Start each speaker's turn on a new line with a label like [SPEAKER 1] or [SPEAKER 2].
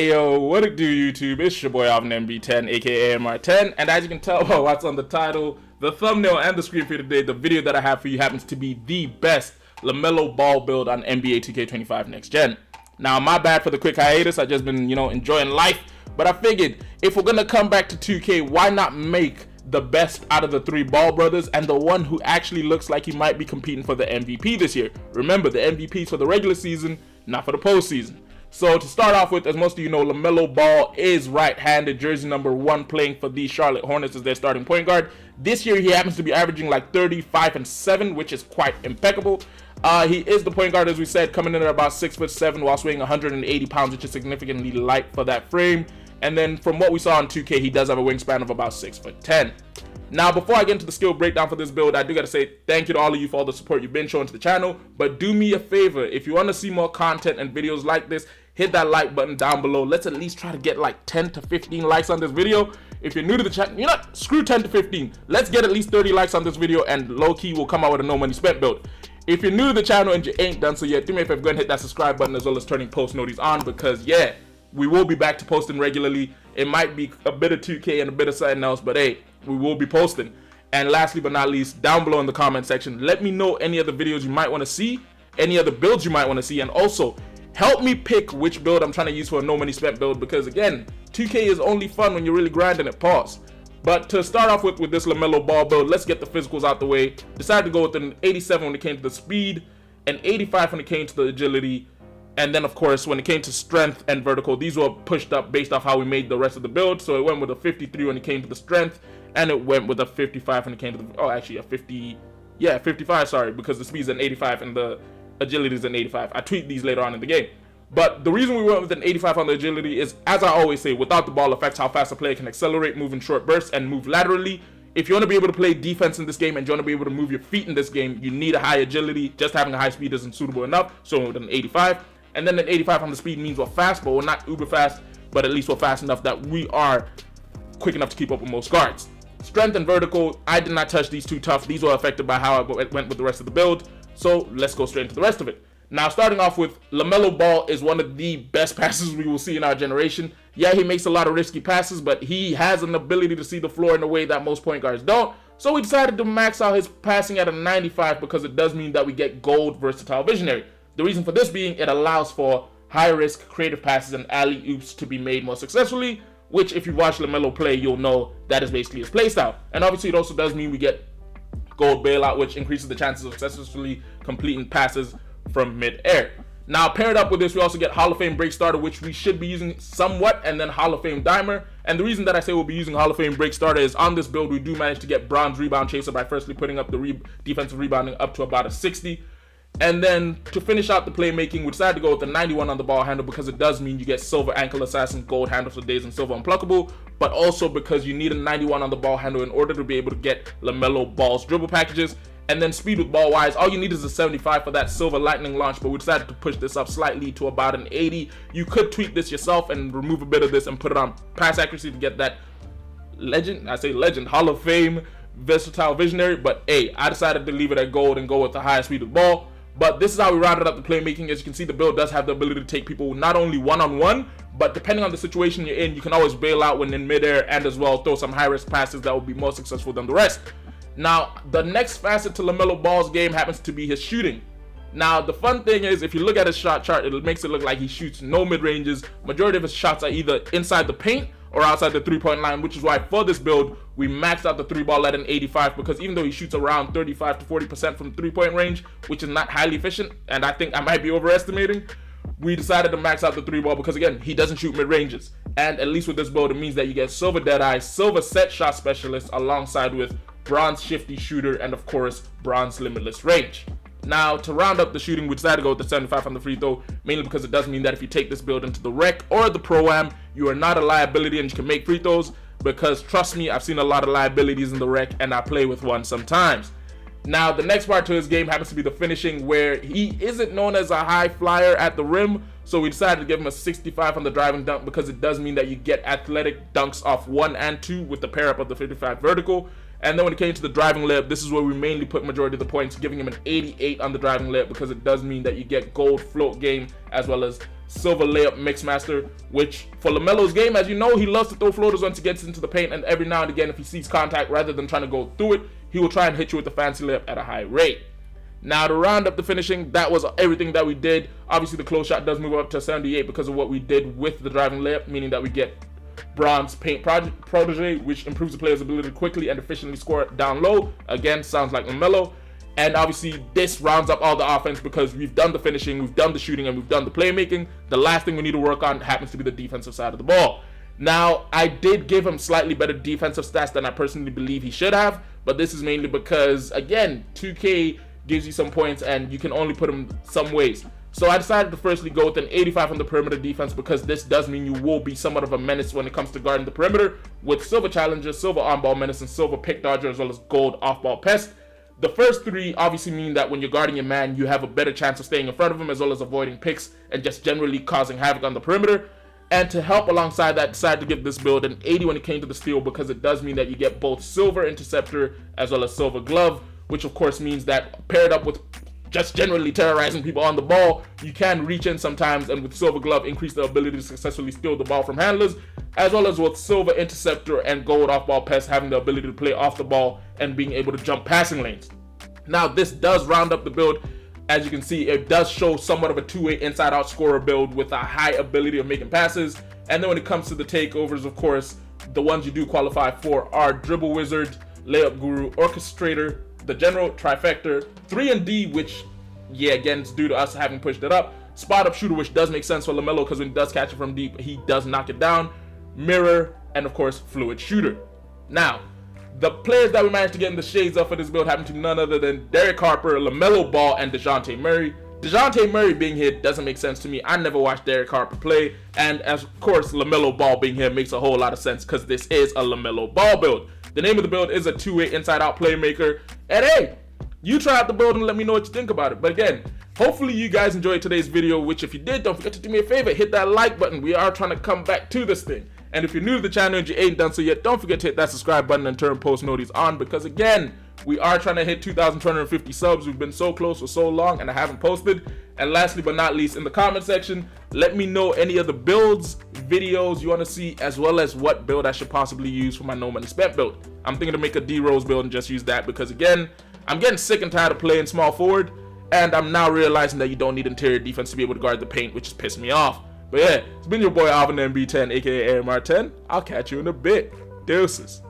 [SPEAKER 1] Ayo, what it do, YouTube? It's your boy Alvin MB10, aka MR10, and as you can tell by what's on the title, the thumbnail, and the screen for today, the video that I have for you happens to be the best Lamelo Ball build on NBA 2K25 Next Gen. Now, my bad for the quick hiatus. I just been, enjoying life, but I figured if we're gonna come back to 2K, why not make the best out of the three Ball brothers and the one who actually looks like he might be competing for the MVP this year. Remember, the MVP's for the regular season, not for the postseason. So to start off with, as most of you know, Lamelo Ball is right-handed, jersey number 1, playing for the Charlotte Hornets as their starting point guard. This year, he happens to be averaging like 35 and 7, which is quite impeccable. He is the point guard, as we said, coming in at about 6'7" while weighing 180 pounds, which is significantly light for that frame. And then from what we saw on 2K, he does have a wingspan of about 6'10". Now, before I get into the skill breakdown for this build, I do gotta say thank you to all of you for all the support you've been showing to the channel. But do me a favor, if you want to see more content and videos like this, hit that like button down below. Let's at least try to get like 10 to 15 likes on this video. If you're new to the channel, screw 10 to 15. Let's get at least 30 likes on this video, and low-key will come out with a no money spent build. If you're new to the channel and you ain't done so yet, do me a favor, go ahead and hit that subscribe button as well as turning post notifications on, because yeah, we will be back to posting regularly. It might be a bit of 2K and a bit of something else, but hey, we will be posting. And lastly but not least, down below in the comment section, let me know any other videos you might want to see, any other builds you might want to see, and also help me pick which build I'm trying to use for a no money spent build, because again, 2K is only fun when you're really grinding it. Pause. But to start off with this Lamelo Ball build, let's get the physicals out the way. Decided to go with an 87 when it came to the speed, an 85 when it came to the agility, and then of course when it came to strength and vertical, these were pushed up based off how we made the rest of the build. So it went with a 53 when it came to the strength, and it went with a 55 when it came to the, 55, sorry, because the speed is an 85 and the agility is an 85. I tweet these later on in the game. But the reason we went with an 85 on the agility is, as I always say, without the ball affects how fast a player can accelerate, move in short bursts, and move laterally. If you want to be able to play defense in this game and you want to be able to move your feet in this game, you need a high agility. Just having a high speed isn't suitable enough, so with an 85. And then an 85 on the speed means we're fast, but we're not uber fast, but at least we're fast enough that we are quick enough to keep up with most guards. Strength and vertical, I did not touch these too tough. These were affected by how I went with the rest of the build. So let's go straight into the rest of it. Now, starting off with, Lamelo Ball is one of the best passers we will see in our generation. Yeah, he makes a lot of risky passes, but he has an ability to see the floor in a way that most point guards don't. So we decided to max out his passing at a 95 because it does mean that we get gold versatile visionary. The reason for this being, it allows for high-risk creative passes and alley-oops to be made more successfully, which if you watch Lamelo play, you'll know that is basically his playstyle. And obviously it also does mean we get gold bailout, which increases the chances of successfully completing passes from mid-air. Now, paired up with this, we also get Hall of Fame Break Starter, which we should be using somewhat, and then Hall of Fame Dimer. And the reason that I say we'll be using Hall of Fame Break Starter is on this build, we do manage to get Bronze Rebound Chaser by firstly putting up the defensive rebounding up to about a 60. And then to finish out the playmaking, we decided to go with the 91 on the ball handle because it does mean you get Silver Ankle Assassin, Gold Handle for days, and Silver Unpluckable, but also because you need a 91 on the ball handle in order to be able to get Lamelo Ball's dribble packages. And then speed with ball wise, all you need is a 75 for that Silver Lightning launch, but we decided to push this up slightly to about an 80. You could tweak this yourself and remove a bit of this and put it on pass accuracy to get that Hall of Fame versatile visionary. But hey, I decided to leave it at gold and go with the highest speed with ball. But this is how we rounded up the playmaking. As you can see, the build does have the ability to take people not only one-on-one, but depending on the situation you're in, you can always bail out when in midair and as well throw some high-risk passes that will be more successful than the rest. Now, the next facet to Lamelo Ball's game happens to be his shooting. Now, the fun thing is, if you look at his shot chart, it makes it look like he shoots no mid-ranges. Majority of his shots are either inside the paint or outside the three-point line, which is why for this build, we maxed out the 3-ball at an 85, because even though he shoots around 35 to 40% from 3-point range, which is not highly efficient, and I think I might be overestimating, we decided to max out the 3-ball because, again, he doesn't shoot mid-ranges. And at least with this build, it means that you get Silver Deadeye, Silver Set Shot Specialist, alongside with Bronze Shifty Shooter, and of course, Bronze Limitless Range. Now, to round up the shooting, we decided to go with the 75 on the free throw, mainly because it does mean that if you take this build into the rec or the Pro-Am, you are not a liability and you can make free throws, because trust me, I've seen a lot of liabilities in the rec and I play with one sometimes. Now, the next part to his game happens to be the finishing, where he isn't known as a high flyer at the rim, so we decided to give him a 65 on the driving dunk because it does mean that you get athletic dunks off 1 and 2 with the pair up of the 55 vertical. And then when it came to the driving layup, this is where we mainly put majority of the points, giving him an 88 on the driving layup because it does mean that you get gold float game as well as Silva layup mixmaster, which for LaMelo's game, as you know, he loves to throw floaters once he gets into the paint, and every now and again, if he sees contact, rather than trying to go through it, he will try and hit you with the fancy layup at a high rate. Now, to round up the finishing, that was everything that we did. Obviously, the close shot does move up to 78 because of what we did with the driving layup, meaning that we get bronze paint protege, which improves the player's ability to quickly and efficiently score down low. Again, sounds like LaMelo. And obviously, this rounds up all the offense because we've done the finishing, we've done the shooting, and we've done the playmaking. The last thing we need to work on happens to be the defensive side of the ball. Now, I did give him slightly better defensive stats than I personally believe he should have, but this is mainly because, again, 2K gives you some points and you can only put him some ways. So I decided to firstly go with an 85 on the perimeter defense because this does mean you will be somewhat of a menace when it comes to guarding the perimeter with Silva challenger, Silva on-ball menace, and Silva pick dodger, as well as gold off-ball pest. The first three obviously mean that when you're guarding your man, you have a better chance of staying in front of him, as well as avoiding picks and just generally causing havoc on the perimeter. And to help alongside that, I decided to give this build an 80 when it came to the steal because it does mean that you get both Silver interceptor as well as Silver glove, which of course means that paired up with just generally terrorizing people on the ball, you can reach in sometimes, and with Silver glove increase the ability to successfully steal the ball from handlers, as well as with Silver interceptor and gold off ball pest having the ability to play off the ball and being able to jump passing lanes. Now this does round up the build. As you can see, it does show somewhat of a two-way inside-out scorer build with a high ability of making passes. And then when it comes to the takeovers, of course, the ones you do qualify for are Dribble Wizard, Layup Guru, Orchestrator, the General, Trifecta, 3 and D, which, yeah, again, it's due to us having pushed it up. Spot Up Shooter, which does make sense for LaMelo because when he does catch it from deep, he does knock it down. Mirror, and of course, Fluid Shooter. Now, the players that we managed to get in the shades of for this build happen to be none other than Derek Harper, Lamelo Ball, and DeJounte Murray. DeJounte Murray being here doesn't make sense to me. I never watched Derek Harper play, and as of course LaMelo Ball being here makes a whole lot of sense because this is a LaMelo Ball build. The name of the build is a two-way inside-out playmaker, and hey, you try out the build and let me know what you think about it. But again, hopefully you guys enjoyed today's video, which if you did, don't forget to do me a favor, hit that like button. We are trying to come back to this thing. And if you're new to the channel and you ain't done so yet, don't forget to hit that subscribe button and turn post notifications on because again, we are trying to hit 2,250 subs. We've been so close for so long and I haven't posted. And lastly but not least, in the comment section, let me know any of the builds, videos you want to see, as well as what build I should possibly use for my no money spent build. I'm thinking to make a D-Rose build and just use that because again, I'm getting sick and tired of playing small forward, and I'm now realizing that you don't need interior defense to be able to guard the paint, which is pissing me off. But yeah, it's been your boy Alvin MB10, aka AMR10. I'll catch you in a bit. Deuces.